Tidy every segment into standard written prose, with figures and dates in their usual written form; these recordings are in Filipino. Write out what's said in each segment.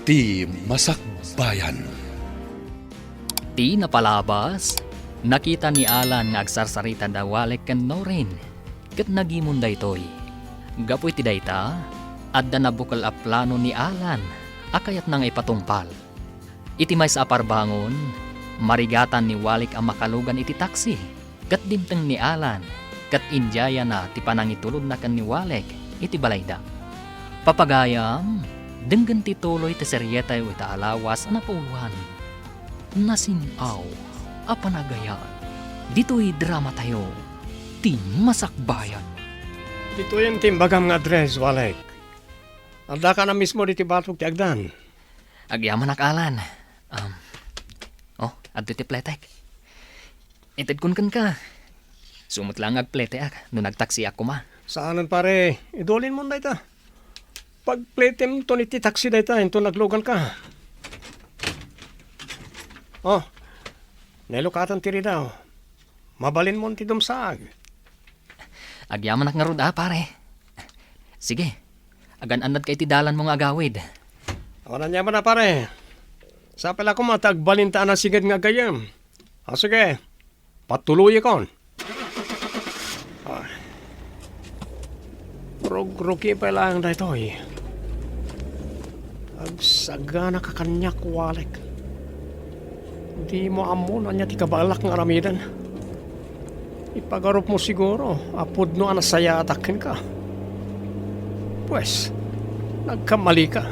Ti Masakbayan. Ti napalabas, nakita ni Alan nga agsarsarita da walek ken Norin. Ket nagimon daytoy. Gapoy ti dayta, adda nabukal a plano ni Alan, akayat nang ipatungpal. Iti may sa aparbangon, marigatan ni Walik ang makalugan iti taksi. Kat dimteng ni Alan, kat injaya na ti panangitulod na kan ni Walik iti balayda. Papagayam, denggan ti tuloy ti seryeta iti alawas na pauwan. Nasinaw, apanagayan. Dito'y drama tayo, ti Masakbayan. Dito yung timbagam nga address, Walek. Alda ka na mismo diti batok ti agdan. Agyaman Alan. Adto ti pletek. Itid kun ka. Sumot lang agplete no nagtaksi ako ma. Saanan pare, idolin mo na ita. Pag plate mo to niti taxi na ita, ito naglogan ka. Nelukatan tiri daw. Mabalin mo ti dumsag. Agyaman nga rod pare. Sige, agan-anad kay ti dalan mong agawid. Wala niya na pare. Sa pala ko matagbalintaan na sigad nga gayam. Sige, patuloy kon. Rog-rogi pa lang na ito eh. Agsaga na kakanyak, Walek. Di mo amon anya ti kabalak nga aramidan. Ipagarup mo siguro, apod no anasaya atakin ka. Pues, nagkamali ka.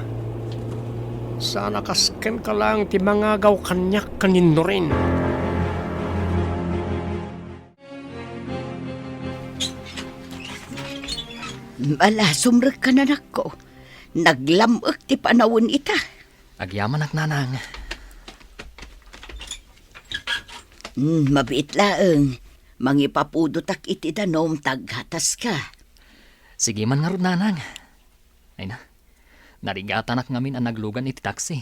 Sana kasken ka lang ti mga gaw kanyak kanino rin. Malasumrek ka na nako. Naglamok ti panawon ita. Agyaman nanang. Mabiit laeng. Mangipapudotak iti danom taghatas ka. Sige man nga rod nanang. Ay na, narigatan ngamin ang naglugan iti taksi.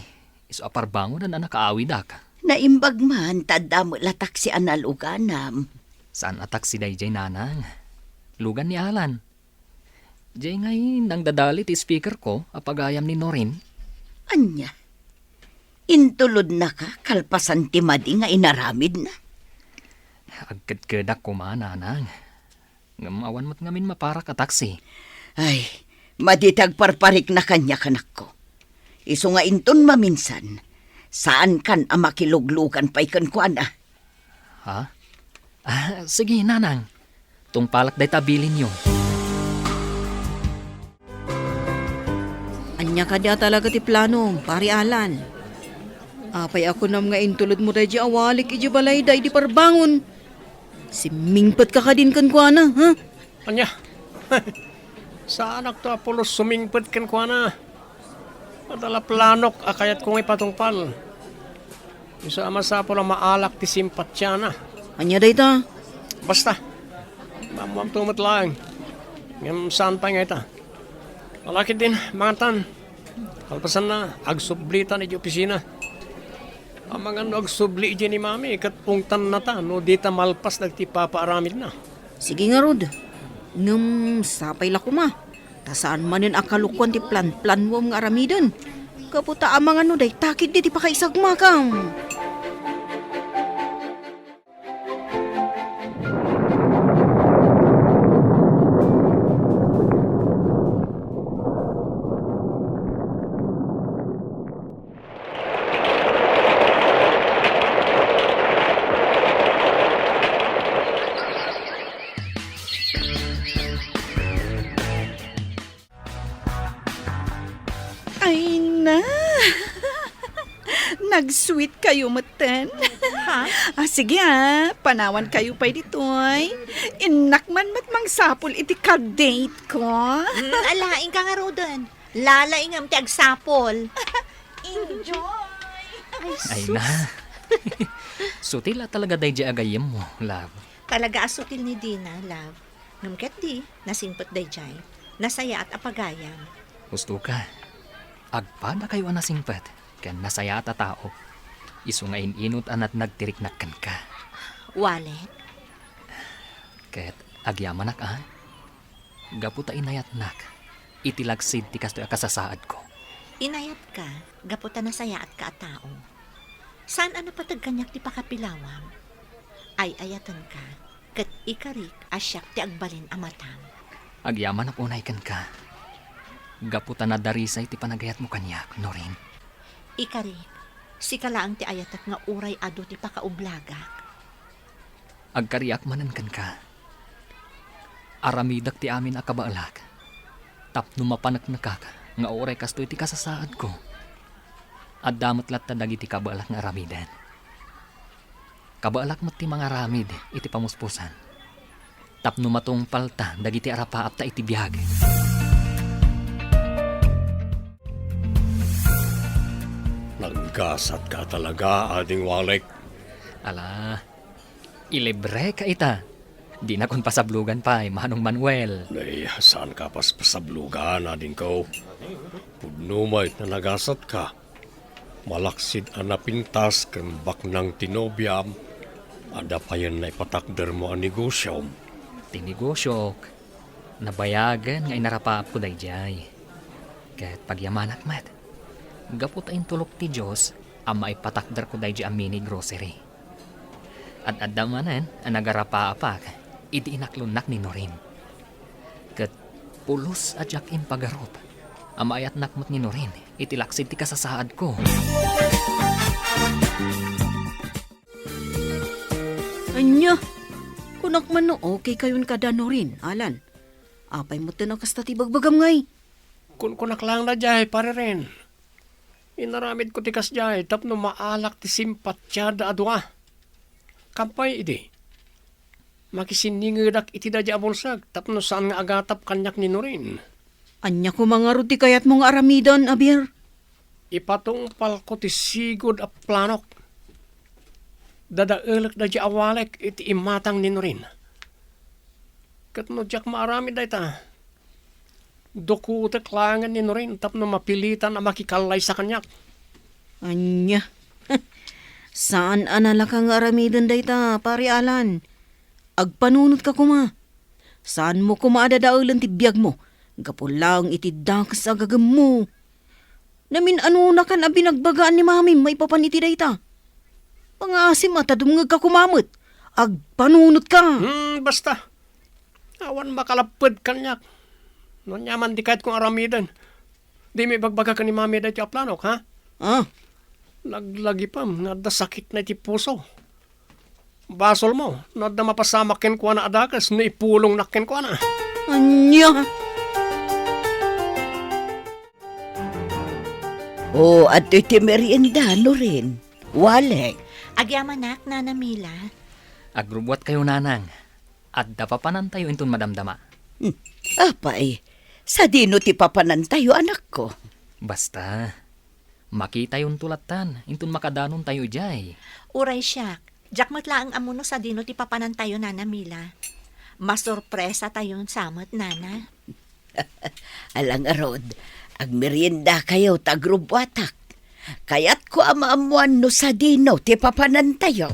Iso aparbangon na nakaawidak. Naimbag man, tadamo latak si analuganam. Saan atak si Dayjay nanang? Lugan ni Alan. Jay ngayon, nang dadali ti speaker ko, apagayam ni Norin. Anya? Intulod na ka, kalpasan ti madi nga inaramid na. Agkad-kadak ko nanang. Ngamawan mo't ngamin mapara ka taksi. Ay, maditag parparik na kanya kanak ko. Iso nga inton maminsan, saan kan ang makiluglukan pa ikan ko ana? Ha? Sige nanang. Tungpalak day tabilin nyo. Anya ka dia talaga ti plano, pari Alan. Apay ako nam nga intulod mo tayo awalik iji balay day di parbangon. Simingpat ka din kan kwa na, ha? Anya? Saan to Apollo sumingpad kan kwa na? Padala planok akayat kong ipatungpal. Isa amasapo na maalak ti simpatya na. Anya day ta? Basta. Mamam tumot lang. Ngam saan pa nga ita. Malaki din, mga tan. Kalpasan na, agsublita ni opisina. Ang mga agsubli dyan ni mami, kat pungtan na ta, no di ta malpas nagtipapaaramid na. Sige nga rod. Ngam sapay la ko ma. Tasaan man yun akalukuan ti plan-plan mo nga aramidan. Kaputa amang ano day, takit di pa kaisagma kam. Ay na! Nag-sweet kayo maten. Ha? Sige panawan kayo pa ditoy. Inakman matmang sapol iti ka-date ko. Alaing ka nga rodan. Lalaing am ti agsapol. Enjoy! Ay na. Sutila talaga Dayjay agayam mo, love. Talaga asutil ni Dina, love. Ngamket di, nasingpot dayjay. Nasaya at apagayam. Gusto ka. Agpada kayo anasingpat. Kan nasaya at tao. Isu nga inot anat nagtiriknakan ka. Walek? Ket agyamanak Gaputa inayat nak. Itilagsid ti kastoy akasasaad ko. Inayat ka, gaputa na saya at kaatao. Saan ana patag kanyak ti pakapilawam? Ay ayatan ka, kat ikarik asyak ti agbalin amatam. Agyaman na punay kan ka. Gaputa na darisay ti panagayat mo kanyak, Norin. Ikarik, si kalaang ti ayatak nga uray ado ti pakaublagak. Agkariak manan kan ka. Aramidak ti amin akabaalak. Tapno mapanak nakaka, nga oray kasto iti kasasaad ko. At damat latta dagiti kabaalak nga aramidan. Kabaalak mo ti mga aramid, iti pamuspusan. Tapno matong palta, dagiti arapaap ta iti biyag. Naggasat ka talaga, ading Walek. Ala, ilibre ka ita. Di na kon pasablugan pa, Manong Manuel. Nay, saan ka pas pasablugan, ading ko? Pudnumay na nagasat ka. Malaksid anapintas kembak ng tinobyam. Ada pa yan na ipatakder mo ang negosyom. Tinigosyok. Nabayagan nga inarapaap ko dayjay. Kahit pagyamanak mat. Gapot ayin tulok ti Diyos, ang maipatakder ko dayjay ang mini grocery. At adamanan, ang nagarapaapak, iti inaklunak ni Norin. Kat pulos adyak in pagarop, ang maayat nakmot ni Norin, itilaksid ti kasasaad ko. Anya, kunak man no okay kayon kada Norin, Alan. Apay mo tinang kasta ti bagbagam ngay. Kun kunak lang na jay, pare rin. Inaramid ko tikas jay, tapno maalak ti simpatsya da adwa. Kampay iti. Makisiningidak iti da bulsag, tapno saan nga agatap kanyak ni Norin. Anya ko mga ruti kayat mong aramidan, Abir. Ipatungpal ko ti sigod a planok. Dadaelak da awalek iti imatang ni Norin. Katno jak maarami da ita. Dokutek langan ni Norin tapno mapilitan na makikalay sa kanyak. Anya. Saan anala kang aramidan dayta, pare Alan? Agpanunot ka kuma. Saan mo kumaadadaulan ti biyag mo? Gapulang iti dakas agagam mo. Namin ano na kan abinagbagaan ni mami may papaniti dayta. Pangasim at adumngag ka kumamot. Agpanunot ka. Basta. Awan makalapad kanyak. Nonyaman di kahit kong aramidan. Di may bagbaga ka ni mami dahil planok, ha? Ah, Laglagi pa, nada sakit na iti puso. Basol mo, nada mapasamakin ko na adakas, na ipulong nakin ko na. anya. O, at iti merienda, Norin. Walek. Agyamanak, Nana Mila. Agrubwat kayo nanang, at dapapanan tayo intun madamdama. Apay, sa dino ti papanan tayo, anak ko. Basta, makita yung tulatan, intun makadanon tayo jay. Uray siyak, jakmat laang amuno sa dino ti papanan tayo, Nana Mila. Masorpresa tayon samot, Nana. Alang arod, ag merienda kayo tagrubwatak. Kayat ko amaamuan no sa dino ti papanan tayo.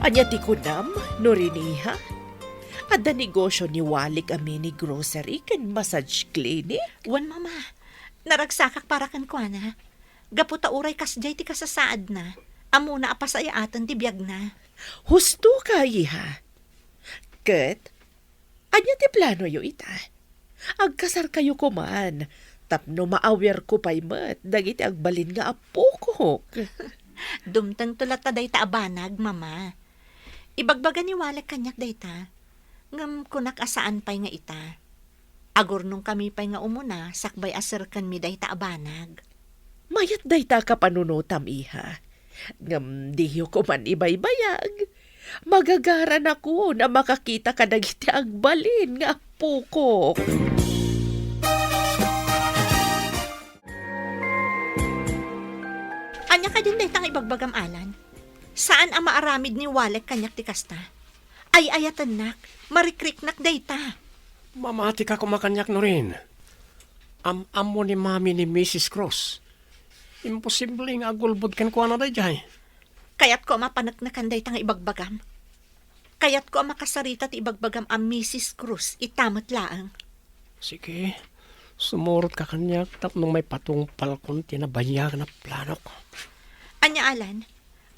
Anya ti kunam, Noriniha? Ada negosyo ni Walik a mini grocery ken massage clinic? Wan mama, naragsakak para kan kwa na. Gaputa uray kasjay ti kasasaad na. Amuna apasaya atan ti biyag na. Husto ka, iha. Ket, anya ti plano yo ita? Agkasar kayo kuman. Tapno maawer ko pa'y mat, dagiti agbalin nga apukok. Dumtang tulat ta dayta abanag, mama. Ibagbaga ni Walek kanyak dayta. Ngam kunak asaan pay nga ita. Agor nung kami pay nga umuna, sakbay asirkan mi dayta abanag. Mayat dayta ka panunutam, iha. Ngam diyo ko man ibaybayag. Magagaran ako na makakita ka dagiti agbalin nga apukok. Anya ka din dayta nga ibagbagam alan? Saan ang maaramid ni Walek kanyak ti kasta? Ay ayatan nak, marikriknak dayta. Mamati ka kumakanyak Norin. Am-amo ni mami ni Mrs. Cross. Imposible nga agulbod ken ko na day jay. Kaya't ko mapanagnakan dayta nga ibagbagam. Kayat ko ang makasarita ti ibagbagam ang Mrs. Cruz, itamat laang. Sige, sumurot ka kanyak tapno may patungpal kong tinabayag na plano ko. Anya Alan,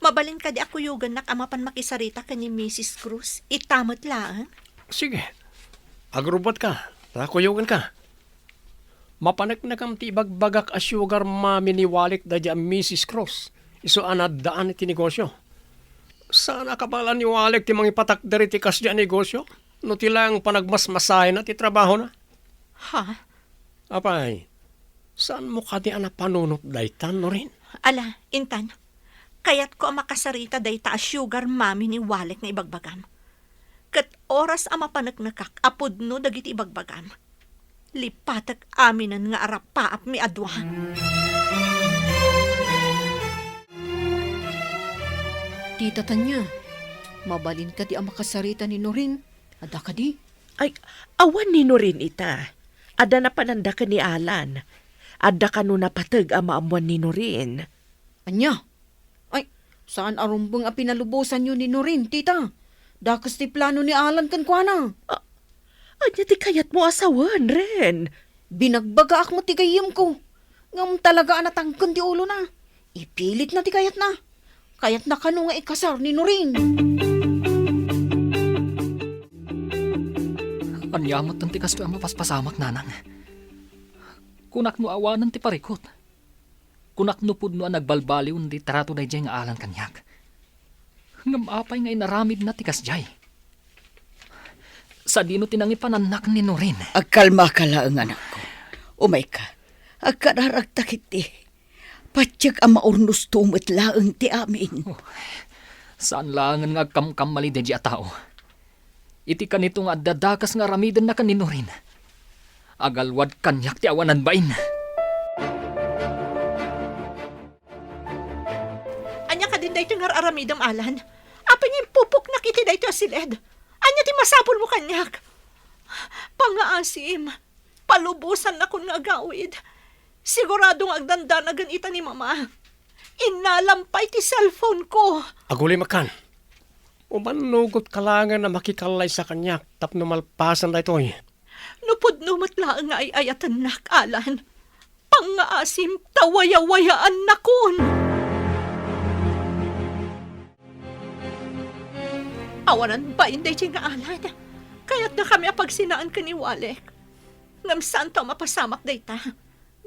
mabalin ka di ako yugan nak amapan makisarita ka ni Mrs. Cruz, itamat laang. Sige, agrubot ka, nakuyugan ka. Mapanak na kam ti ibagbagak a sugar mami ni Walik da di ang Mrs. Cruz. Iso anadaan iti negosyo. Sana kabalan ni Walik ti mga ipatak dari ti kas di ang negosyo. No ti lang panagmasmasahin na ti trabaho na. Ha? Apay, saan mo ka di ana panunot daytan no rin? Ala, Intan, kayat ko ang makasarita dayta a sugar mami ni Walek nga ibagbagam. Kat oras ang mapanagnakak, apod no dagiti ibagbagam. Lipatak aminan nga arapaap mi adwa. Tita Tanya, mabalin ka di ang makasarita ni Norin. Ada ka di? Ay, awan ni Norin ita. Ada na pananda ka ni Alan. Ada ka no napatag ang maamuan ni Norin. Anya? Ay, saan arumbang ang pinalubusan nyo ni Norin, tita? Dakas ti plano ni Alan kan kwa na. Anya ti kayat mo asawan ren. Binagbaga ak mo ti gayim ko. Ngam talaga anatangkan ti ulo na. Ipilit na ti kayat na. Kayat na kanu nga ikasar ni Norin. Anyamot ng tikas to ang mapaspasamak, nanang. Kunak no awanan ti parikot. Kunak no pud no ang nagbalbaliw di tarato na jay nga Alan kanyak. Ngam apay nga inaramid na tikas jay. Sa dino tinangi pananak ni Norin. Agkalma ka lang, anak ko. Umay ka. Agkararagtakit ti. Patyag ang maurnos tumot laang ti amin. Saan lang nga agkamkam mali di a tao. Iti kanito nga dadakas nga ramidan na kanino rin. Agalwad kanyak ti awanan bain. Anya ka din dayto nga aramidam Alan. Apa niya pupok na kiti dayto asiled. Anya ti masapul mo kanyak. Pangaasim, palubusan na kun nga agawid. Siguradong agdandan agan ita ni mama. Inalampay ti cellphone ko. Aguli makan. Umanugot kalangan na makikalay sa kanyak tapno malpasan da ito eh. Nupod numatla nga ay ayatan nak, Alan. Pangaasim, tawaya-wayaan na kun. Awanan ba inday nga Alan? Kaya't na kami apagsinaan ka ni Walek. Ngam saan to mapasamak dayta?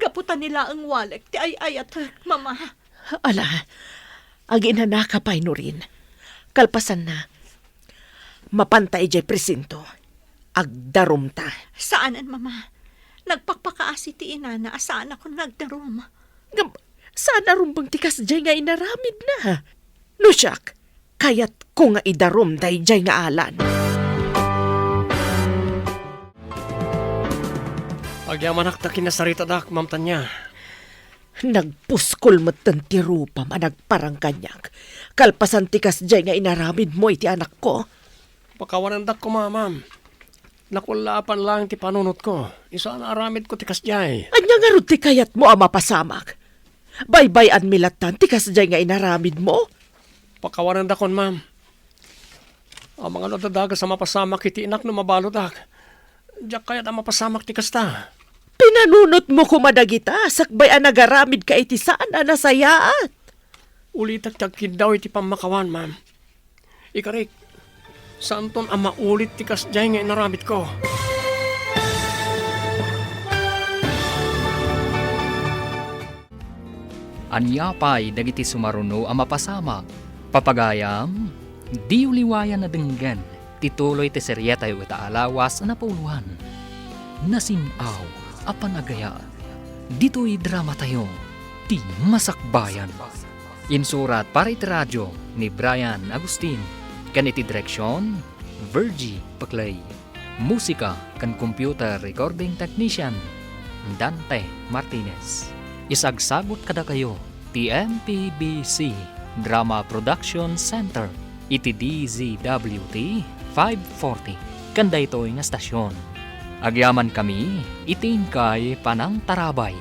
Gaputan nila ang Walek, ti ay ayat, mama. Ala, agin na nakapay Norin. Kalpasan na. Mapantay jay presinto. Agdarom ta. Saanan, mama? Nagpakpakaasi ti ina na asaan ako nagdarom. Saan arumbang tikas jay nga inaramid na? No siyak, kayat ko nga idarom day jay nga Alan. Agyamanak ta kinasarita dak, Ma'am Tanya. Nagpuskol mo ti rupa managparang kanyak. Kalpasan tikas jay nga inaramid mo iti anak ko. Pakawanan dak ko, ma'am. Nakulapan lang ti panunot ko. Isa na aramid ko tikas jay. Anya nga ron ti kayat mo ang mapasamak. Baybayan milatan tikas jay nga inaramid mo. Pakawanan dakon, ma'am. Ang mga nadadaga sa mapasamak iti inak no mabalodak. Diyak kaya't ang mapasamak ti kasta. Pinanunot mo kumadagita, sakbay ang nagaramid ka iti saan na nasayaat. Ulitak tagkid daw iti pamakawan, ma'am. Ikarik, saan ton ang maulit ti kasjay nga inaramid ko? Anyapay dagiti sumaruno ang mapasamak. Papagayam, di uliwayan na denggan. Tituloy ti seryeta yu ita alawas na puluhan. Nasinaw, apanagaya. Dito'y drama tayo, ti masakbayan. Insurat para iti radyo ni Brian Agustin. Kaniti direksyon, Virgie Paclay. Musika kan computer recording technician, Dante Martinez. Isagsagot kada kayo, ti MPBC Drama Production Center. Iti DZWT 540. Kanda ito'y nga stasyon. Agyaman kami, itingkay panang tarabay.